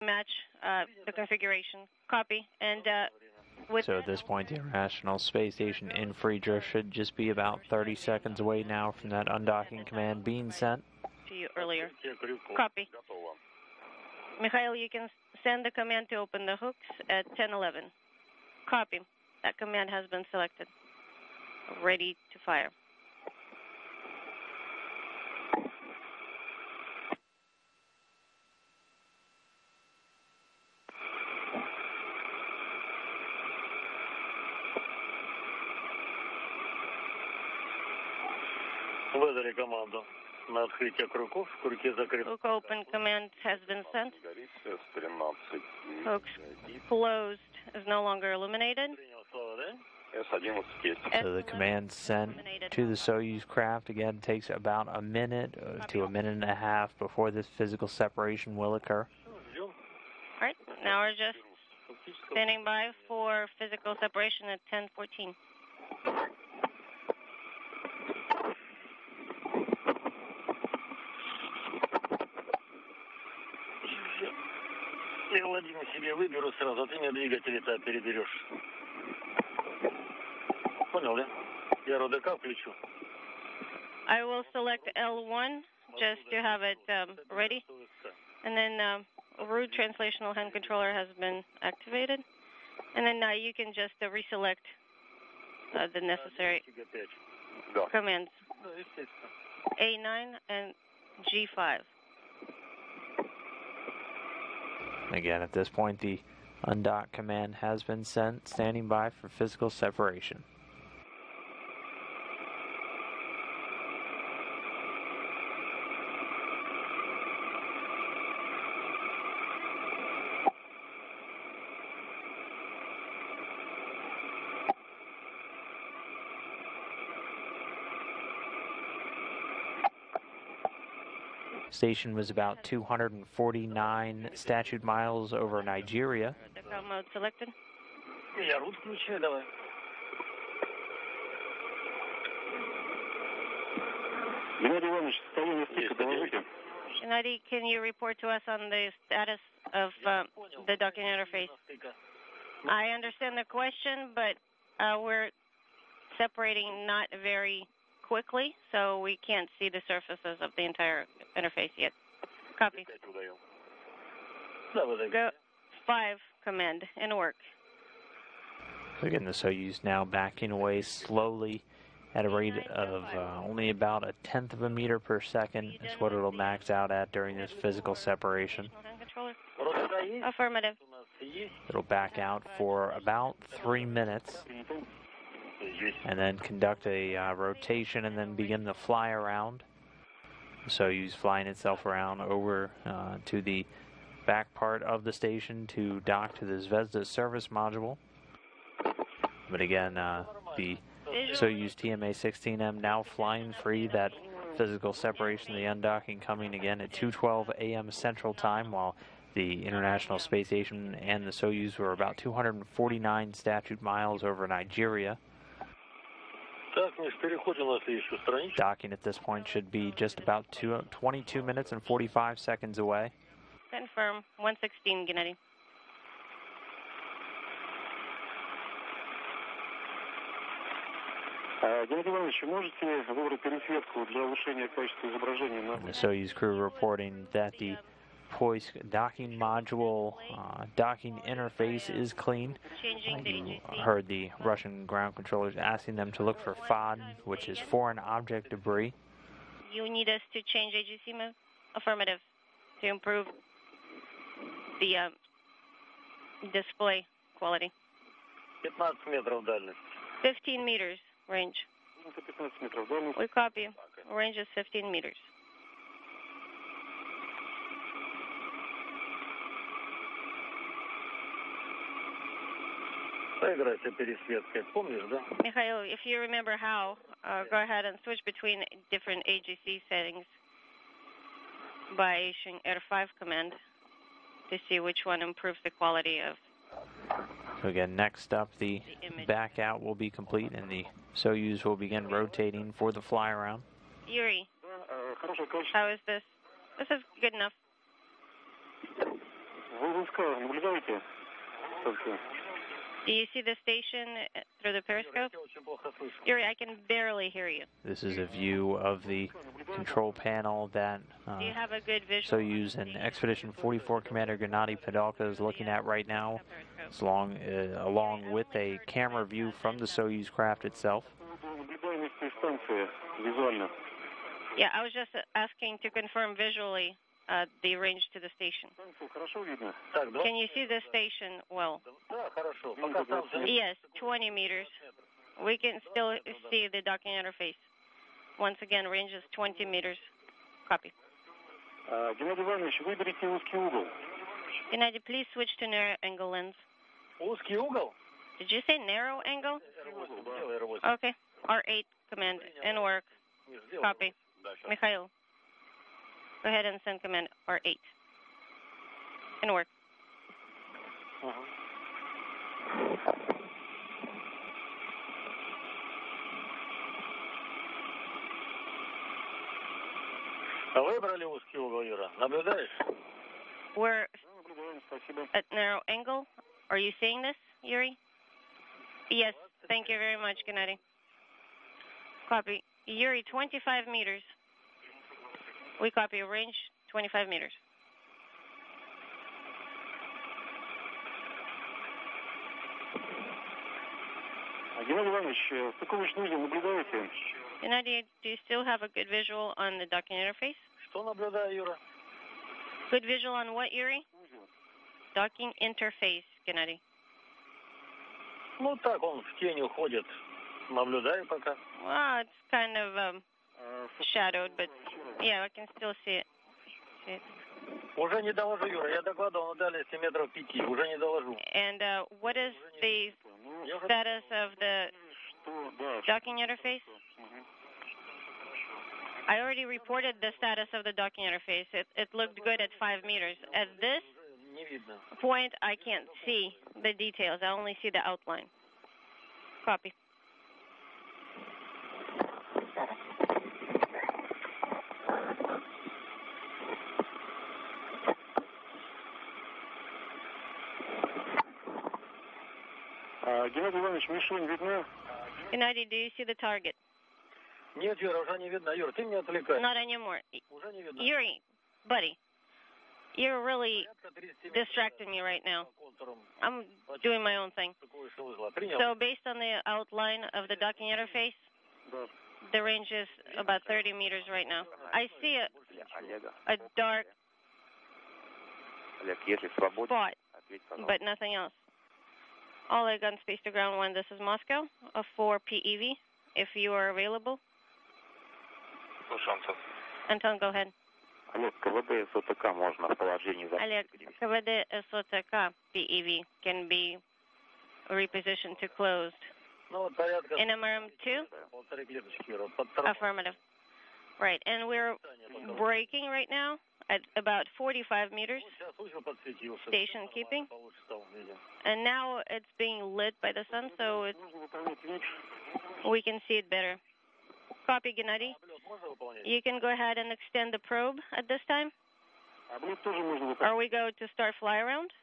match the configuration. Copy. And so at this point, the International Space Station in free drift should just be about 30 seconds away now from that undocking command being sent. To you earlier. Copy. Mikhail, you can send the command to open the hooks at 10:11. Copy. That command has been selected. Ready to fire. Выдали команду на открытие крюков. Крюки закрыты. Hook open command has been sent. Hooks closed is no longer illuminated. So the command sent to the Soyuz craft again takes about a minute to a minute and a half before this physical separation will occur. All right, now we're just standing by for physical separation at 10:14. Я Владимир себе выберу сразу, а ты мне двигатель-то переберешь. Понял, да? Я РДК включу. I will select L1 just to have it ready. And then route translational hand controller has been activated. And then you can just reselect the necessary commands. A9 and G5. Again, at this point, the undock command has been sent, standing by for physical separation. Station was about 249 statute miles over Nigeria. Decal mode selected. Я рут включаю, давай. Геннадий Иванович, состояние стыка доложите. Gennady, can you report to us on the status of the docking interface? I understand the question, but we're separating not very quickly, so we can't see the surfaces of the entire interface yet. Copy. Go 5 command in work. So again, the Soyuz now backing away slowly at a rate of only about 1/10 of a meter per second is what it'll max out at during this physical separation. Affirmative. It'll back out for about 3 minutes and then conduct a rotation and then begin the fly around. The Soyuz flying itself around over to the back part of the station to dock to the Zvezda service module. But again, the Soyuz TMA-16M now flying free, that physical separation, the undocking coming again at 2:12 a.m. Central Time, while the International Space Station and the Soyuz were about 249 statute miles over Nigeria. Docking at this point should be just about 22 minutes and 45 seconds away. Confirm. 116, Gennady. Геннадий Иванович, можете выбрать пересветку для улучшения качества изображения? The Soyuz crew reporting that the Poisk docking module docking interface is clean. You heard the Russian ground controllers asking them to look for FOD, which is foreign object debris. You need us to change AGC mode? Affirmative. To improve the display quality. 15 meters range. We copy. Range is 15 meters. Mikhail, if you remember how, go ahead and switch between different AGC settings by issuing R5 command to see which one improves the quality of. So again, next up, the back out will be complete and the Soyuz will begin rotating for the fly around. Yuri, how is this? This is good enough. Do you see the station through the periscope? Yuri, I can barely hear you. This is a view of the control panel that Do you have a good visual? Soyuz and Expedition 44 Commander Gennady Padalka is looking at right now, along with a camera view from the Soyuz craft itself. Yeah, I was just asking to confirm visually the range to the station. Can you see the station well? Yes, 20 meters. We can still see the docking interface. Once again, range is 20 meters. Copy. Геннадий Иванович, выберите узкий угол. Gennady, please switch to narrow angle lens. Узкий угол? Did you say narrow angle? Okay. R8 command in work. Copy. Mikhail, go ahead and send command R8. In work. Выбрали узкий угол, Юра. Наблюдаешь? We're at narrow angle. Are you seeing this, Yuri? Yes. Thank you very much, Gennady. Copy. Yuri, 25 meters. We copy range 25 meters. Геннадий Иванович, в каком снизу наблюдаете? Gennady, do you still have a good visual on the docking interface? Что наблюдаю, Юра? Good visual on what, Yuri? Docking interface, Gennady. Ну так, он в тень уходит. Наблюдаю пока. Well, it's kind of shadowed, but yeah, I can still see it. Уже не доложу, Юра. Я докладывал на дальности метров 5. Уже не доложу. And what is the status of the docking interface? I already reported the status of the docking interface. It looked good at 5 meters. At this point, I can't see the details. I only see the outline. Copy. Геннадий Иванович, мишень видна? Gennady, do you see the target? Нет, Юра, уже не видно. Юра, ты меня отвлекаешь. Not anymore. Уже не видно. Yuri, buddy, you're really distracting me right now. I'm doing my own thing. So based on the outline of the docking interface, the range is about 30 meters right now. I see a dark spot, but nothing else. Oleg on Space to Ground 1, this is Moscow, for PEV, if you are available. Anton, go ahead. Олег, КВД СОТК можно в положении Олег, КВД СОТК PEV can be repositioned to closed. In MRM2? Affirmative. Right, and we're braking right now at about 45 meters, station keeping. And now it's being lit by the sun, so we can see it better. Copy, Gennady. You can go ahead and extend the probe at this time. Or we go to start fly around.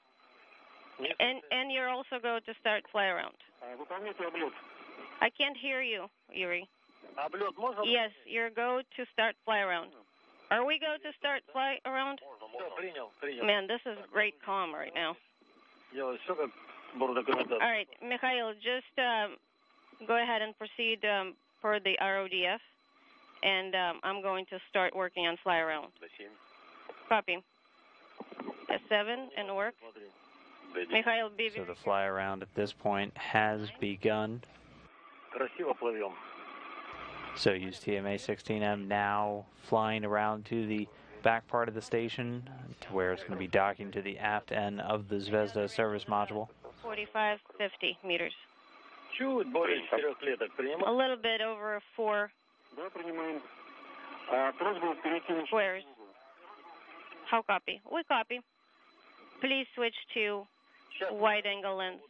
And you're also go to start fly around. I can't hear you, Yuri. Yes, you're go to start fly around. Are we go to start fly around? Man, this is great calm right now. All right, Mikhail, just go ahead and proceed for the RODF, and I'm going to start working on fly around. Copy. S7 and work. Mikhail, so the fly around at this point has begun. Soyuz TMA-16M now flying around to the back part of the station to where it's going to be docking to the aft end of the Zvezda service module. 45, 50 meters. A little bit over 4 squares. How copy? We copy. Please switch to wide angle lens.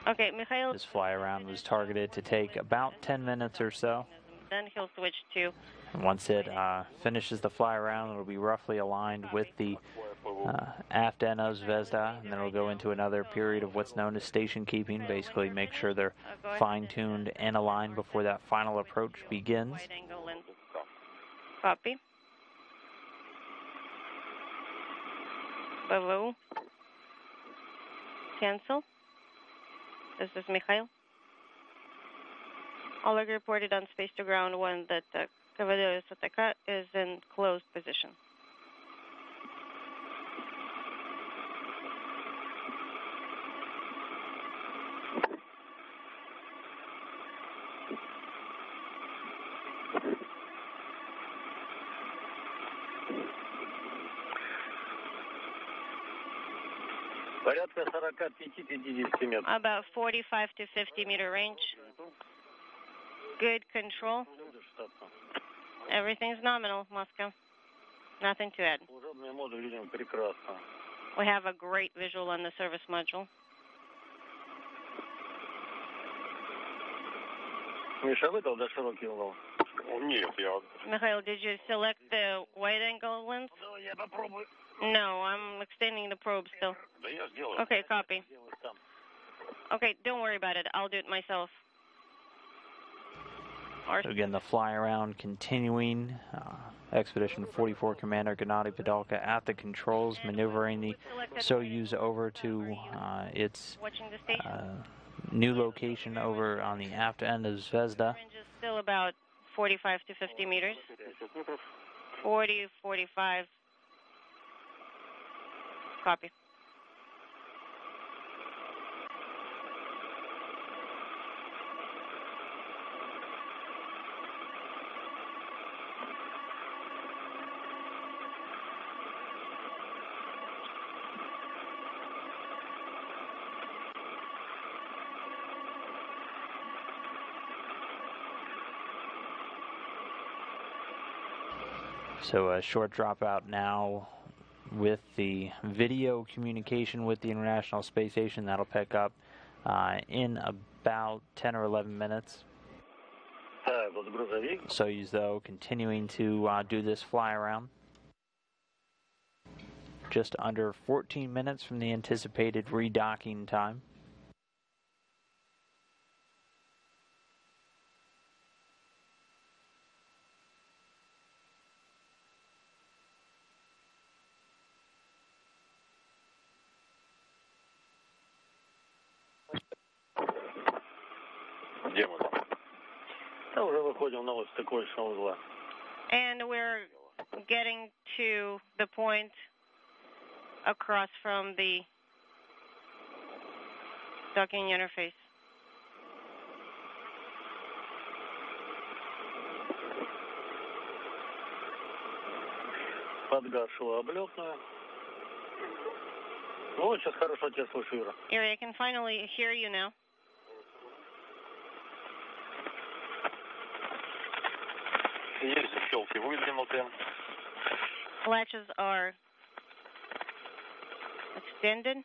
Okay, Mikhail. This fly around was targeted to take about 10 minutes or so. Then he'll switch to. And once it finishes the fly around, it'll be roughly aligned with the aft end of Zvezda, and then we'll go into another period of what's known as station keeping. Basically, make sure they're fine-tuned and aligned before that final approach begins. Wide angle lens. Copy. Below. Cancel. This is Mikhail. Oleg reported on space to ground 1 that Cavalier Soteka is in closed position. Порядка 45-50 метров. About 45 to 50 meter range. Good control. Everything's nominal, Moscow. Nothing to add. Служебный модуль видим прекрасно. We have a great visual on the service module. Миша, выдал до широкий угол? Нет, я... Mikhail, did you select the wide angle lens? Ну, я попробую. No, I'm extending the probe still. Да я сделаю. Okay, copy. Сделаю сам. Okay, don't worry about it. I'll do it myself. So again, the fly around continuing. Expedition 44 Commander Gennady Padalka at the controls, maneuvering the Soyuz over to its new location over on the aft end of Zvezda. Range is still about 45 to 50 meters. 40, 45. Copy. So a short dropout now with the video communication with the International Space Station. That'll pick up in about 10 or 11 minutes. Soyuz, though, continuing to do this fly around. Just under 14 minutes from the anticipated redocking time. Где мы там? Да, уже выходим на ось стыковочного узла. And we're getting to the point across from the docking interface. Подгашиваю облетную. Ну, вот сейчас хорошо тебя слышу, Юра. Yuri, I can finally hear you now. Есть защелки выдвинуты. Latches are extended.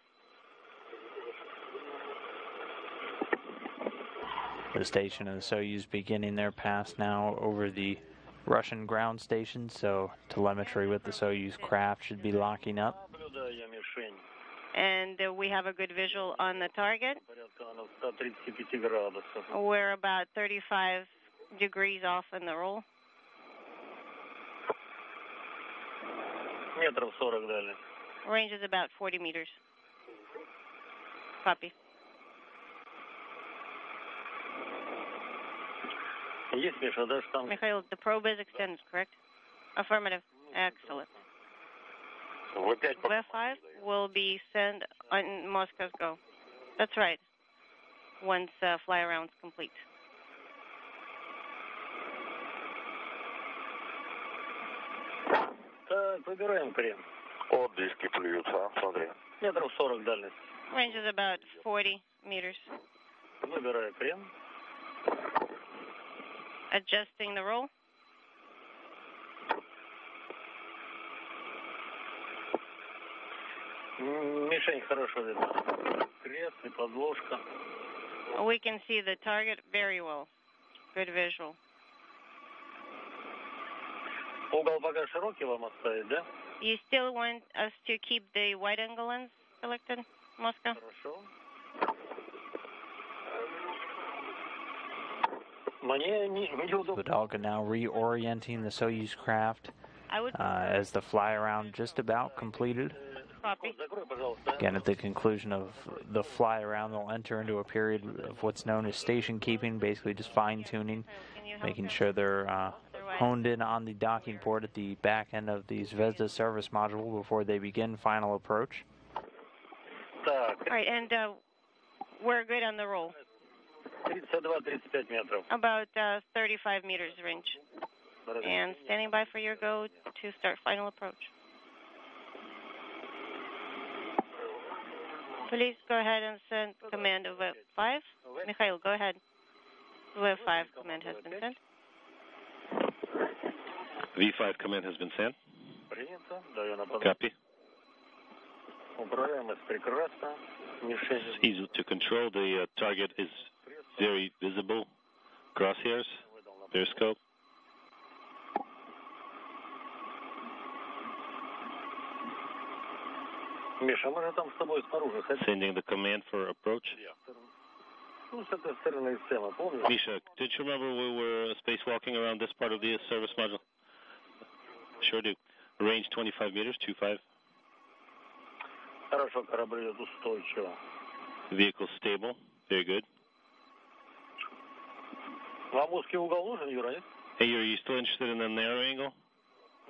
The station and the Soyuz beginning their pass now over the Russian ground station, so telemetry with the Soyuz craft should be locking up. Наблюдаю я мишень. And we have a good visual on the target. Порядка она 135 градусов. We're about 35 degrees off in the roll. Метров 40 дали. Range is about 40 meters. Copy. Есть, Миша, да, штанга? Mikhail, the probe is extended, correct? Affirmative. Excellent. В5 V5 will be sent on Moscow's go. That's right. Once fly around's complete. Так, выбираем крем. Вот диски плюются, смотри. Метров 40 дальность. Range is about 40 meters. Выбираю крем. Adjusting the roll. Мишень хорошо видно. Крест и подложка. We can see the target very well. Good visual. Угол пока широкий вам оставить, да? You still want us to keep the wide-angle lens selected, Moscow? Хорошо. Мне неудобно. Vidalka now reorienting the Soyuz craft as the fly-around just about completed. Copy. Закрой, пожалуйста. Again, at the conclusion of the fly-around, they'll enter into a period of what's known as station keeping, basically just fine-tuning, making sure they're honed in on the docking port at the back end of the Zvezda service module before they begin final approach. Так, All right, and we're good on the roll. 32-35 метров. About 35 meters range. And standing by for your go to start final approach. Please go ahead and send command of V5. Mikhail, go ahead. V5 command has been sent. V5 command has been sent. Принято. Даю на подачу. Copy. Управляемость прекрасно. It's easy to control. The target is very visible. Crosshairs, periscope. Миша, мы же там с тобой снаружи ходили. Sending the command for approach. Ну, с этой стороны сцена, помнишь? Misha, did you remember we were spacewalking around this part of the service module? Sure do. Range 25 meters, 25. Хорошо, корабль идет устойчиво. Vehicle stable, very good. Вам узкий угол нужен, Юра, нет? Hey, are you still interested in the narrow angle?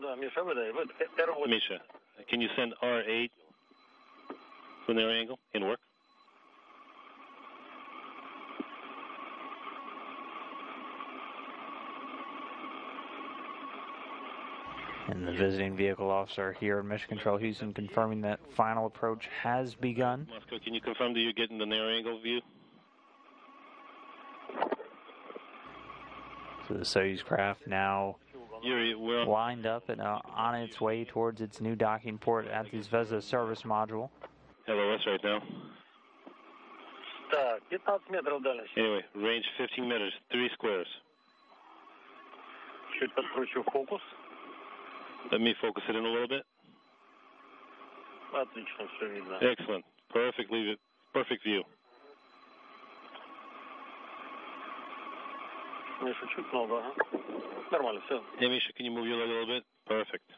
Да, Миша, выдай. R8. Misha, can you send R8 for narrow angle in work? And the visiting vehicle officer here in Mission Control Houston confirming that final approach has begun. Moscow, can you confirm that you're getting the narrow angle view? So the Soyuz craft now Yuri, we're lined up and on its way towards its new docking port at the Zvezda service module. LOS right now. Так, 15 метров дальность. Anyway, range 15 meters, 3 squares. Чуть подкручу фокус. Let me focus it in a little bit. Отлично, все видно. Excellent. Perfect view. Миша, чуть много, ага. Нормально, все. Hey, Misha, can you move your leg a little bit? Perfect.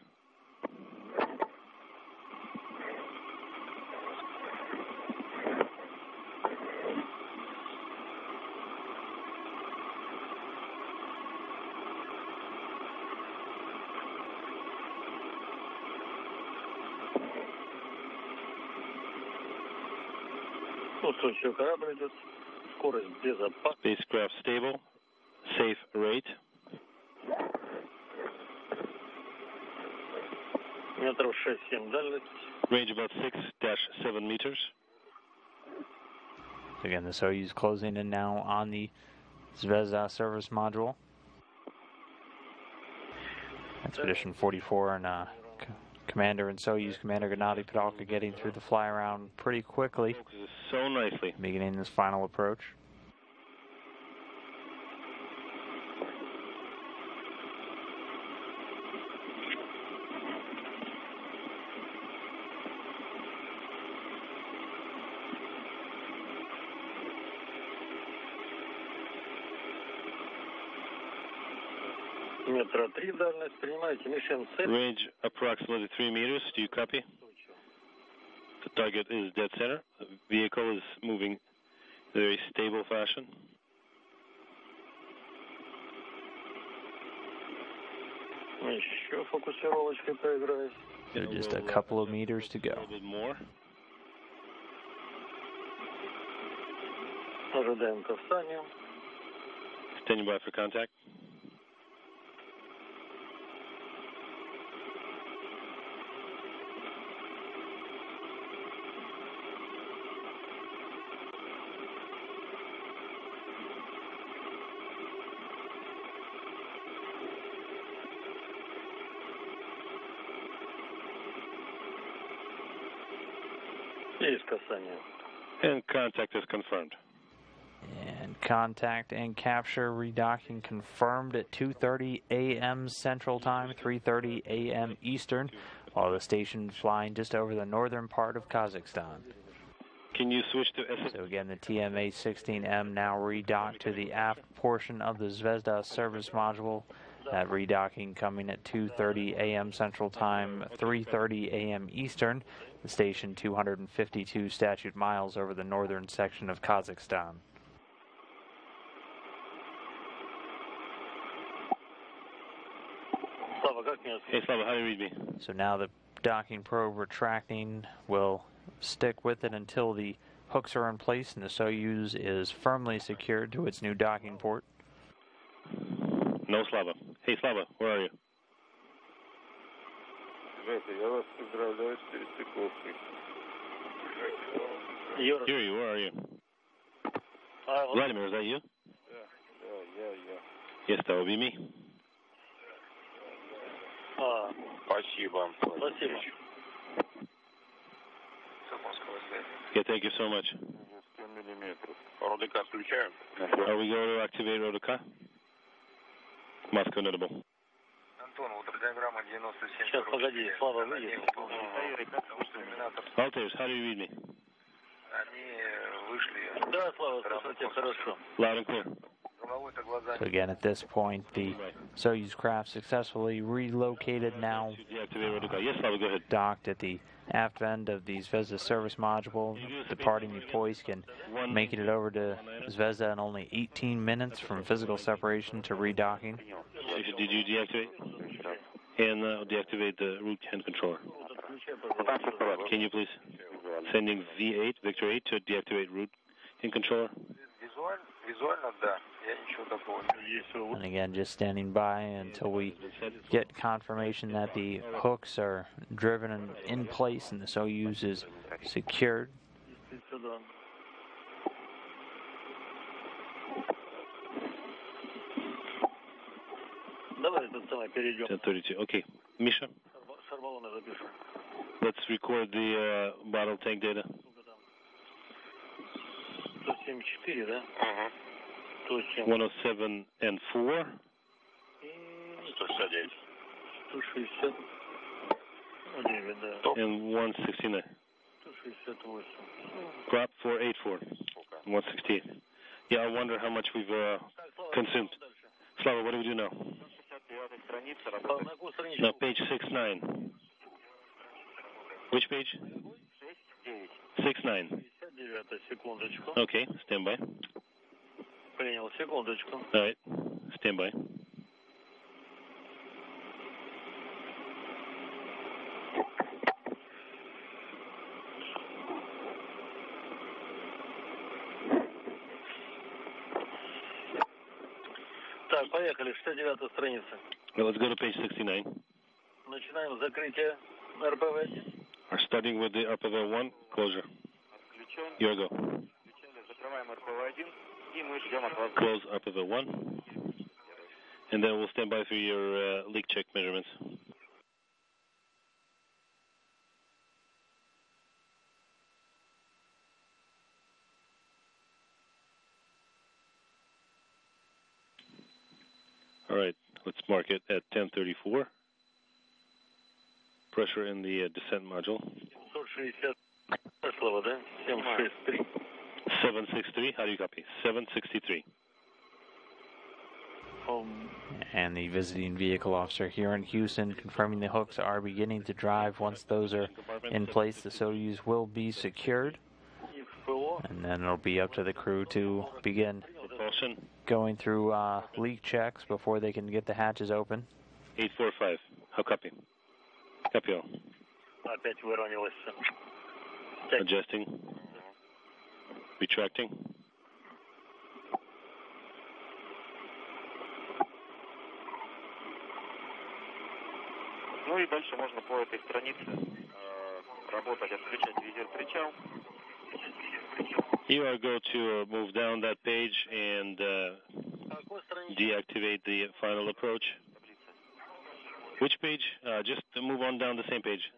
Устойчивый корабль идет. Скорость безопасна. Spacecraft stable. Safe rate. Метров 6-7 дальность. Range about 6-7 meters. Again, the Soyuz closing in now on the Zvezda service module. Expedition 44 and Commander and Soyuz Commander Gennady Padalka getting through the fly around pretty quickly. Focuses so nicely. Beginning this final approach. Метра 3 дальность. Принимаете мишень цель. Range approximately 3 meters. Do you copy? The target is dead center. The vehicle is moving in a very stable fashion. Еще фокусировочкой поиграюсь. So just a couple of meters to A go. little bit more. Ожидаем касания. Standing by for contact. Есть касание. And contact is confirmed. And contact and capture redocking confirmed at 2:30 a.m. Central Time, 3:30 a.m. Eastern. while the station flying just over the northern part of Kazakhstan. Can you switch to SS? So again, the TMA-16M now redocked to the aft portion of the Zvezda service module. That redocking coming at 2:30 a.m. Central Time, 3:30 a.m. Eastern. The station 252 statute miles over the northern section of Kazakhstan. Hey, Slava, how do you read me? So now the docking probe retracting will stick with it until the hooks are in place and the Soyuz is firmly secured to its new docking port. No, Slava. Hey, Slava, where are you? Yuri, where are you? Vladimir, is that you? Yes, that would be me. Спасибо. Спасибо. Yeah, thank you so much. РОДК включаем. Are we going to activate RODK? Moscow notable. Антон, вот радиограмма 97. Сейчас, погоди, Слава выйдет. Altair, how do you read me? Они вышли. Да, Слава, слышно тебя хорошо. Loud and clear. So again, at this point, the Soyuz craft successfully relocated now, Deactivate RODK. Yes, Slava, go ahead. docked at the aft end of the Zvezda service module, departing Poisk and making it over to Zvezda in only 18 minutes from physical separation to redocking. Did you deactivate? And deactivate the root hand controller. Can you please? Sending V8, Victor 8 to deactivate root hand controller. Визуально, да. Я ничего такого не вижу. And again, just standing by until we get confirmation that the hooks are driven in place and the Soyuz is secured. Давай этот самый перейдем. 10:32. Okay, Misha, Сорвалона запишу. let's record the bottle tank data. 174, да? 107 and 4. 169. 160. Да. And 169. 168. Crop 484. 168. Yeah, I wonder how much we've consumed. Slava, what do we do now? No, page 69. Which page? 69. Секундочку. Okay, stand by. Принял, секундочку. All right, stand by. Так, поехали, 69-я страница. Well, let's go to page 69. Начинаем закрытие РПВ-1. We're starting with the RPV-1 closure. Here we go. Close RPV-1. And then we'll stand by for your leak check measurements. All right, let's mark it at 1034. Pressure in the descent module. 763. How do you copy? 763. And the visiting vehicle officer here in Houston confirming the hooks are beginning to drive. Once those are in place, the Soyuz will be secured. And then it'll be up to the crew to begin going through leak checks before they can get the hatches open. 845. How copy? Copy all. Опять выровнялось. Adjusting. Retracting. Ну и дальше можно по этой странице работать, отключать визир-причал. You are going to move down that page and deactivate the final approach. Which page? Just move on down the same page.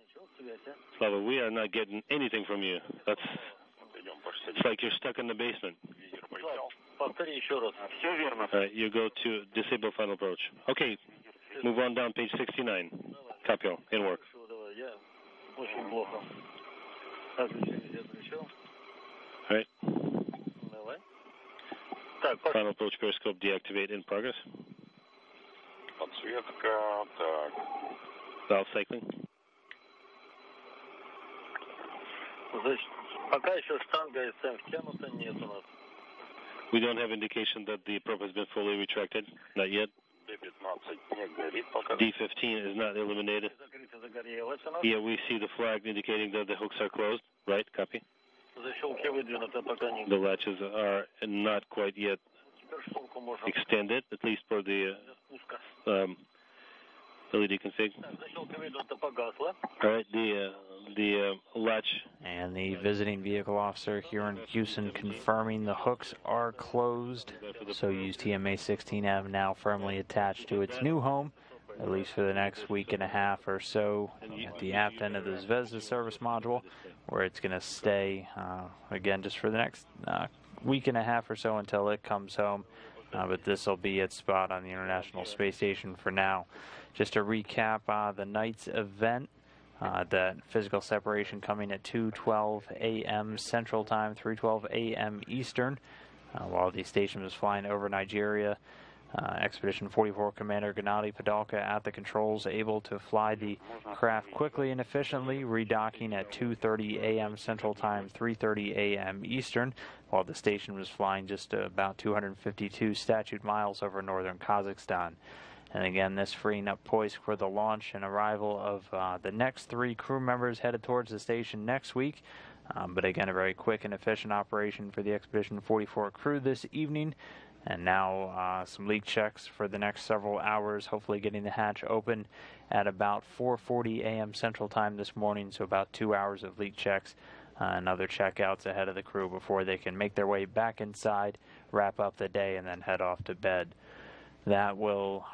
Slava, we are not getting anything from you. It's like you're stuck in the basement. Повтори еще раз. Все верно. All right, you go to disable final approach. Okay, move on down page 69. Copy all, in work. очень плохо. All right. Давай. Так, Final approach periscope deactivate in progress. Подсветка, так. Valve cycling. Значит, пока еще штанга СМ втянута нет у нас. We don't have indication that the probe has been fully retracted. Not yet. D-15 не горит пока. D-15 is not eliminated. Закрытие загорелось у нас. Yeah, we see the flag indicating that the hooks are closed. Right, copy. Защелки выдвинуты, пока не. The latches are not quite yet Теперь шелку можно. extended, at least for the Спуска. LED config. Так, защелка выдвинута, погасла. All right, the latch. And the visiting vehicle officer here in Houston confirming the hooks are closed. Soyuz TMA-16M now firmly attached to its new home, at least for the next week and a half or so, at the aft end of the Zvezda service module, where it's going to stay, again, just for the next week and a half or so until it comes home. But this will be its spot on the International Space Station for now. Just to recap the night's event, that physical separation coming at 2:12 a.m. Central Time, 3:12 a.m. Eastern, while the station was flying over Nigeria. Expedition 44 Commander Gennady Padalka at the controls, able to fly the craft quickly and efficiently, redocking at 2:30 a.m. Central Time, 3:30 a.m. Eastern, while the station was flying just about 252 statute miles over northern Kazakhstan. And again, this freeing up Poisk for the launch and arrival of the next 3 crew members headed towards the station next week. But again, a very quick and efficient operation for the Expedition 44 crew this evening. And now some leak checks for the next several hours, hopefully getting the hatch open at about 4:40 a.m. Central Time this morning, so about 2 hours of leak checks and other checkouts ahead of the crew before they can make their way back inside, wrap up the day, and then head off to bed. That will